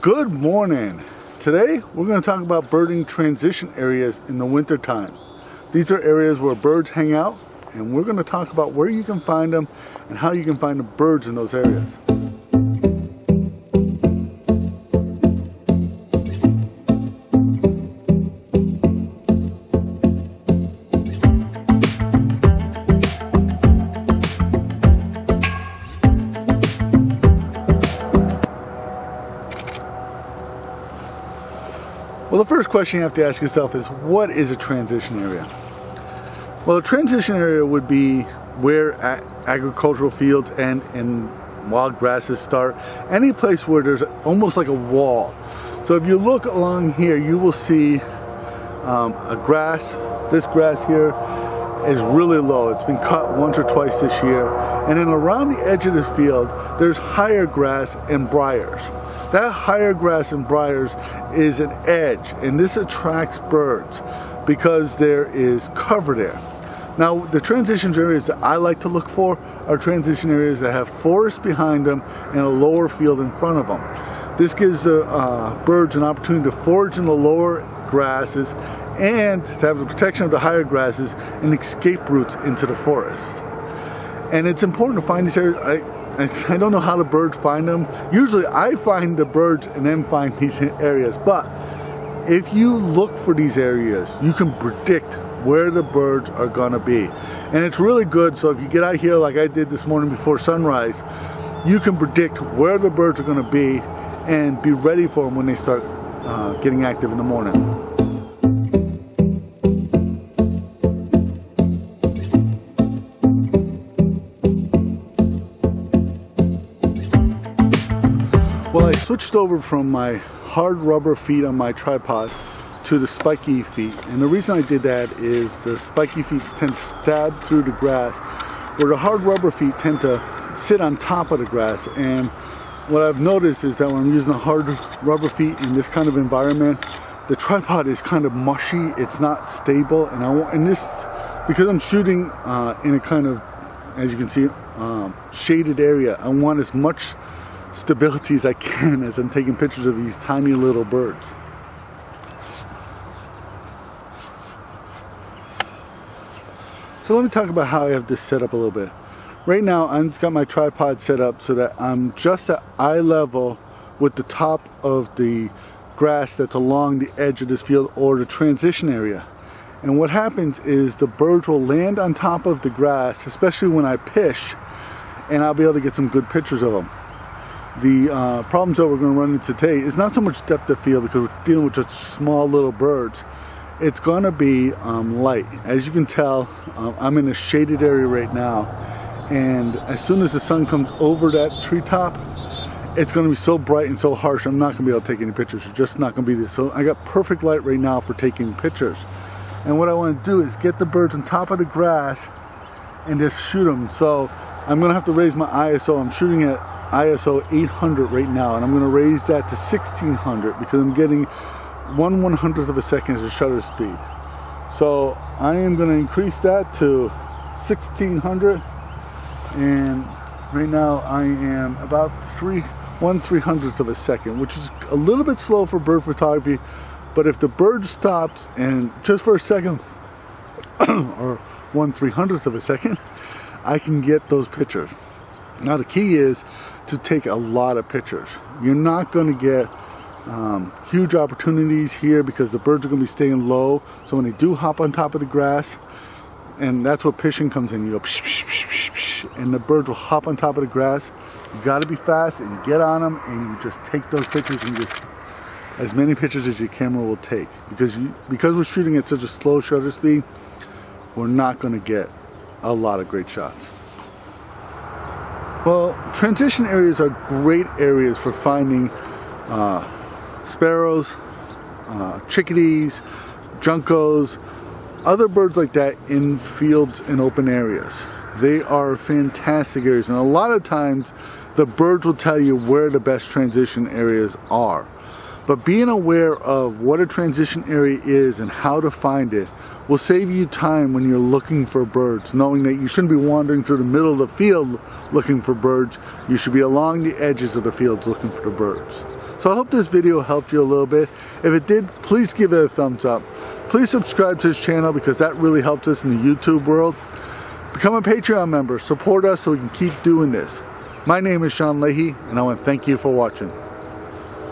Good morning. Today we're going to talk about birding transition areas in the winter time. These are areas where birds hang out, and we're going to talk about where you can find them and how you can find the birds in those areas. Well, the first question you have to ask yourself is, what is a transition area? Well, a transition area would be where agricultural fields end and wild grasses start. Any place where there's almost like a wall. So if you look along here, you will see a grass. This grass here is really low. It's been cut once or twice this year. And then around the edge of this field, there's higher grass and briars. That higher grass and briars is an edge, and this attracts birds because there is cover there. Now, the transition areas that I like to look for are transition areas that have forest behind them and a lower field in front of them. This gives the birds an opportunity to forage in the lower grasses and to have the protection of the higher grasses and escape routes into the forest. And it's important to find these areas. I don't know how the birds find them. Usually I find the birds and then find these areas, but if you look for these areas, you can predict where the birds are gonna be. And it's really good, so if you get out here like I did this morning before sunrise, you can predict where the birds are gonna be and be ready for them when they start getting active in the morning. Well, I switched over from my hard rubber feet on my tripod to the spiky feet, and the reason I did that is the spiky feet tend to stab through the grass, where the hard rubber feet tend to sit on top of the grass. And what I've noticed is that when I'm using the hard rubber feet in this kind of environment, the tripod is kind of mushy, it's not stable, and this, because I'm shooting in a kind of, as you can see, shaded area, I want as much stability as I can as I'm taking pictures of these tiny little birds. So let me talk about how I have this set up a little bit. Right now I've just got my tripod set up so that I'm just at eye level with the top of the grass that's along the edge of this field or the transition area. And what happens is the birds will land on top of the grass, especially when I pitch, and I'll be able to get some good pictures of them. The problems that we're going to run into today is not so much depth of field because we're dealing with just small little birds. It's going to be light. As you can tell, I'm in a shaded area right now, and as soon as the sun comes over that treetop, it's going to be so bright and so harsh, I'm not going to be able to take any pictures. It's just not going to be this. So I got perfect light right now for taking pictures. And what I want to do is get the birds on top of the grass and just shoot them. So I'm going to have to raise my ISO. I'm shooting at ISO 800 right now, and I'm going to raise that to 1600 because I'm getting 1/100th of a second as a shutter speed. So I am going to increase that to 1600, and right now I am about 1/300th of a second, which is a little bit slow for bird photography. But if the bird stops and just for a second or 1/300th of a second, I can get those pictures. Now the key is to take a lot of pictures. You're not going to get huge opportunities here because the birds are going to be staying low. So when they do hop on top of the grass, and that's what pitching comes in, you go psh, psh, psh, psh, psh, and the birds will hop on top of the grass. You got to be fast and you get on them and you just take those pictures and just as many pictures as your camera will take, because we're shooting at such a slow shutter speed, we're not going to get a lot of great shots. Well, transition areas are great areas for finding sparrows, chickadees, juncos, other birds like that in fields and open areas. They are fantastic areas, and a lot of times the birds will tell you where the best transition areas are. But being aware of what a transition area is and how to find it will save you time when you're looking for birds, knowing that you shouldn't be wandering through the middle of the field looking for birds. You should be along the edges of the fields looking for the birds. So I hope this video helped you a little bit. If it did, please give it a thumbs up. Please subscribe to this channel because that really helps us in the YouTube world. Become a Patreon member. Support us so we can keep doing this. My name is Leahy, and I want to thank you for watching.